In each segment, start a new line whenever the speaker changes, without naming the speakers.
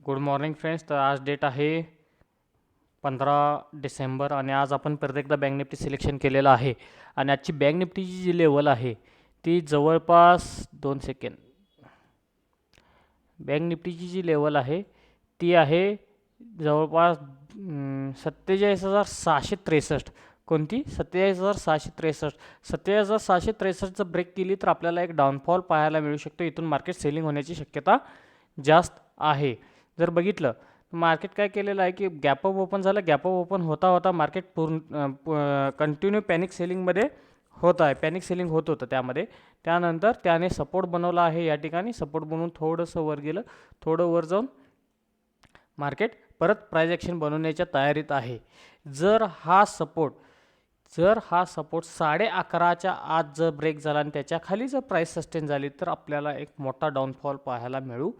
Good morning friends. तर आज date आहे 15 डिसेंबर आणि आज आपण परत एकदा बँक निफ्टी सिलेक्शन केलेलं आहे. आणि आजची बँक निफ्टीची जी लेवल आहे ती जवळपास 2 सेकंड. बँक निफ्टीची जी लेवल आहे ती आहे जवळपास 47,663. कोणती? 47,663. 47,663 ब्रेक केली तर आपल्याला एक डाऊनफॉल पाहायला मिळू शकतो. इथून मार्केट सेलिंग होण्याची शक्यता जास्त आहे. जर बघितलं मार्केट काय केलेलं आहे की गॅप अप ओपन झालं. गॅप अप ओपन होता होता मार्केट कंटिन्यू पॅनिक सेलिंगमध्ये होत आहे. पॅनिक सेलिंग होत होतं त्यामध्ये. त्यानंतर त्याने सपोर्ट बनवला आहे. या ठिकाणी सपोर्ट बनवून थोडंसं वर गेलं. थोडं वर जाऊन मार्केट परत प्राइस ॲक्शन बनवण्याच्या तयारीत आहे. जर हा सपोर्ट 11:30च्या आत जर ब्रेक झाला आणि त्याच्या खाली जर प्राइस सस्टेन झाली तर आपल्याला एक मोठा डाऊनफॉल पाहायला मिळू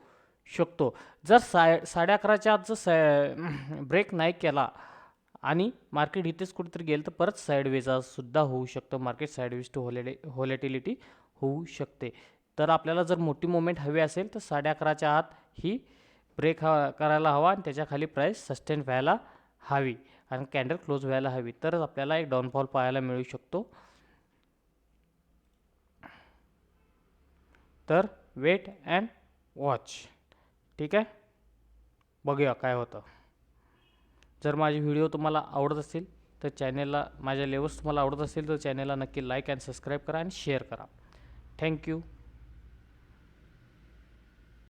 शकतो. जर 11:30च्या आत जर ब्रेक नाही केला आणि मार्केट इथेच कुठेतरी गेलं तर परत साईडवेज सुद्धा होऊ शकतं. मार्केट साईडवेज टू व्हॉलेटिलिटी होऊ शकते. तर आपल्याला जर मोठी मुवमेंट हवी असेल तर 11:30च्या आत ही ब्रेक करायला हवा आणि त्याच्या खाली प्राइस सस्टेन व्हायला हवी आणि कॅन्डल क्लोज व्हायला हवी, तरच आपल्याला एक डाऊनफॉल पाहायला मिळू शकतो. तर वेट अँड वॉच. ठीक आहे, बघूया काय होतं. जर माझे व्हिडिओ तुम्हाला आवडत असतील तर चॅनेलला, माझ्या लेवल्स तुम्हाला आवडत असतील तर चॅनेलला नक्की लाईक अँड सबस्क्राईब करा आणि शेअर करा. थँक्यू.